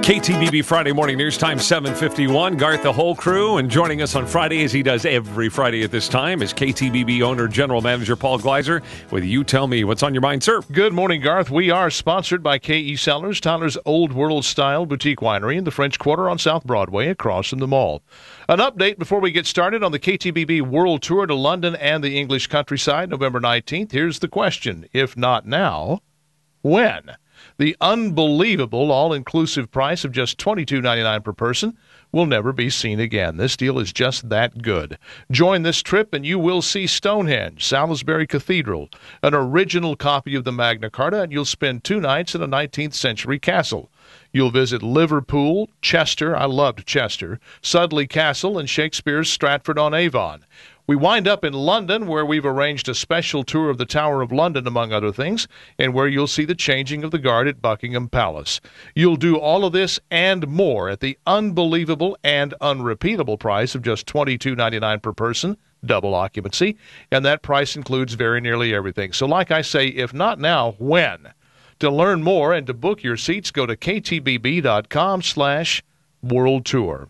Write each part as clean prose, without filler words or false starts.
KTBB Friday Morning News Time, 7:51. Garth, the whole crew, and joining us on Friday, as he does every Friday at this time, is KTBB owner, General Manager Paul Gleiser with You Tell Me. What's on your mind, sir? Good morning, Garth. We are sponsored by KE Cellars, Tyler's Old World-style boutique winery in the French Quarter on South Broadway, across from the mall. An update before we get started on the KTBB World Tour to London and the English countryside, November 19th. Here's the question. If not now, when? The unbelievable all-inclusive price of just $22.99 per person will never be seen again. This deal is just that good. Join this trip and you will see Stonehenge, Salisbury Cathedral, an original copy of the Magna Carta, and you'll spend 2 nights in a 19th century castle. You'll visit Liverpool, Chester, I loved Chester, Sudley Castle, and Shakespeare's Stratford-on-Avon. We wind up in London, where we've arranged a special tour of the Tower of London, among other things, and where you'll see the changing of the guard at Buckingham Palace. You'll do all of this and more at the unbelievable and unrepeatable price of just $22.99 per person, double occupancy, and that price includes very nearly everything. So like I say, if not now, when? To learn more and to book your seats, go to ktbb.com/world tour.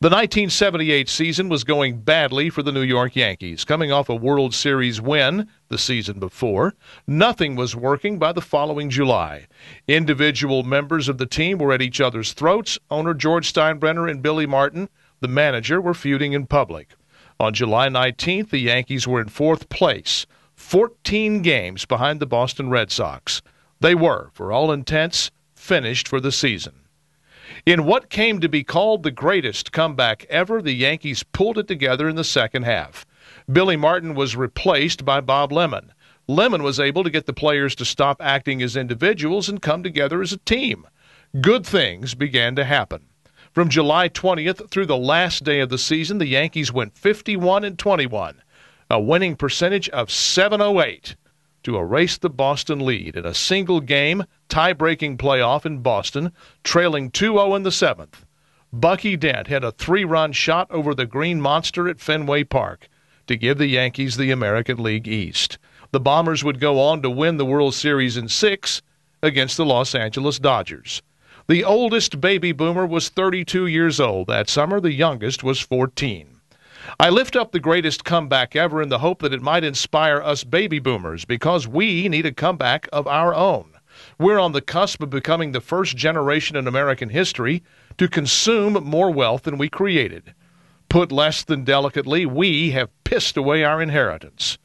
The 1978 season was going badly for the New York Yankees. Coming off a World Series win the season before, nothing was working by the following July. Individual members of the team were at each other's throats. Owner George Steinbrenner and Billy Martin, the manager, were feuding in public. On July 19th, the Yankees were in 4th place, 14 games behind the Boston Red Sox. They were, for all intents, finished for the season. In what came to be called the greatest comeback ever, the Yankees pulled it together in the second half. Billy Martin was replaced by Bob Lemon. Lemon was able to get the players to stop acting as individuals and come together as a team. Good things began to happen. From July 20th through the last day of the season, the Yankees went 51-21, a winning percentage of .708. to erase the Boston lead in a single-game, tie-breaking playoff in Boston, trailing 2-0 in the 7th. Bucky Dent had a 3-run shot over the Green Monster at Fenway Park to give the Yankees the American League East. The Bombers would go on to win the World Series in 6 against the Los Angeles Dodgers. The oldest baby boomer was 32 years old that summer. The youngest was 14. I lift up the greatest comeback ever in the hope that it might inspire us baby boomers, because we need a comeback of our own. We're on the cusp of becoming the first generation in American history to consume more wealth than we created. Put less than delicately, we have pissed away our inheritance.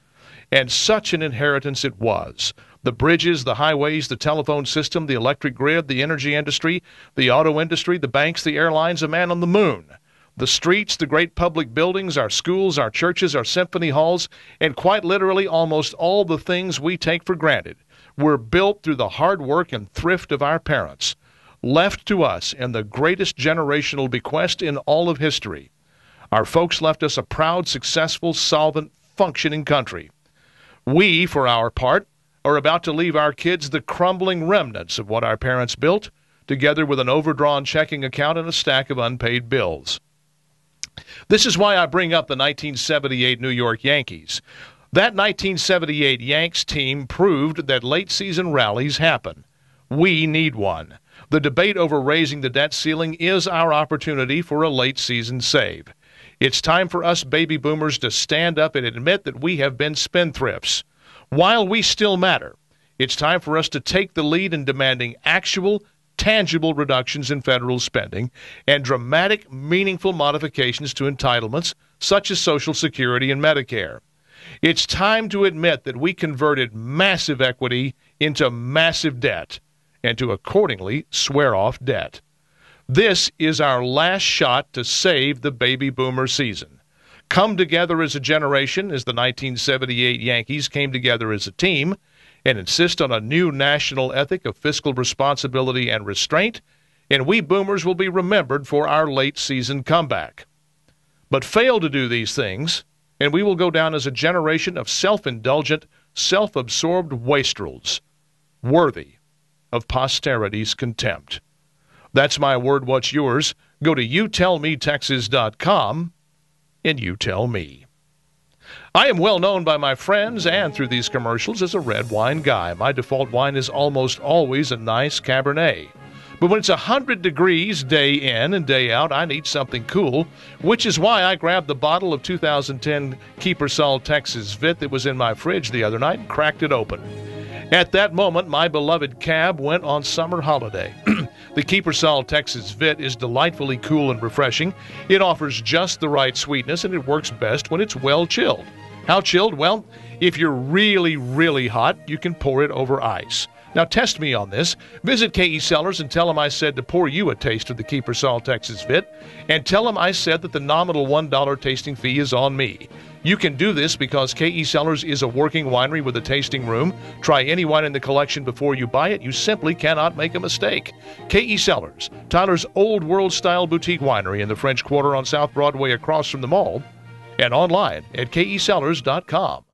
And such an inheritance it was. The bridges, the highways, the telephone system, the electric grid, the energy industry, the auto industry, the banks, the airlines, a man on the moon. The streets, the great public buildings, our schools, our churches, our symphony halls, and quite literally almost all the things we take for granted were built through the hard work and thrift of our parents, left to us in the greatest generational bequest in all of history. Our folks left us a proud, successful, solvent, functioning country. We, for our part, are about to leave our kids the crumbling remnants of what our parents built, together with an overdrawn checking account and a stack of unpaid bills. This is why I bring up the 1978 New York Yankees. That 1978 Yanks team proved that late-season rallies happen. We need one. The debate over raising the debt ceiling is our opportunity for a late-season save. It's time for us baby boomers to stand up and admit that we have been spendthrifts. While we still matter, it's time for us to take the lead in demanding actual, tangible reductions in federal spending and dramatic, meaningful modifications to entitlements such as Social Security and Medicare. It's time to admit that we converted massive equity into massive debt and to accordingly swear off debt. This is our last shot to save the baby boomer season. Come together as a generation, as the 1978 Yankees came together as a team, and insist on a new national ethic of fiscal responsibility and restraint, and we boomers will be remembered for our late-season comeback. But fail to do these things, and we will go down as a generation of self-indulgent, self-absorbed wastrels, worthy of posterity's contempt. That's my word. What's yours? Go to youtellmetexas.com, and you tell me. I am well known by my friends and through these commercials as a red wine guy. My default wine is almost always a nice Cabernet. But when it's 100 degrees day in and day out, I need something cool, which is why I grabbed the bottle of 2010 Keepersol Texas Vit that was in my fridge the other night and cracked it open. At that moment, my beloved cab went on summer holiday. The Keepersol Texas Vit is delightfully cool and refreshing. It offers just the right sweetness, and it works best when it's well chilled. How chilled? Well, if you're really, really hot, you can pour it over ice. Now, test me on this. Visit KE Cellars and tell them I said to pour you a taste of the Keepersol Texas Vit, and tell them I said that the nominal $1 tasting fee is on me. You can do this because KE Cellars is a working winery with a tasting room. Try any wine in the collection before you buy it. You simply cannot make a mistake. KE Cellars, Tyler's old world-style boutique winery in the French Quarter on South Broadway across from the mall, and online at KECellars.com.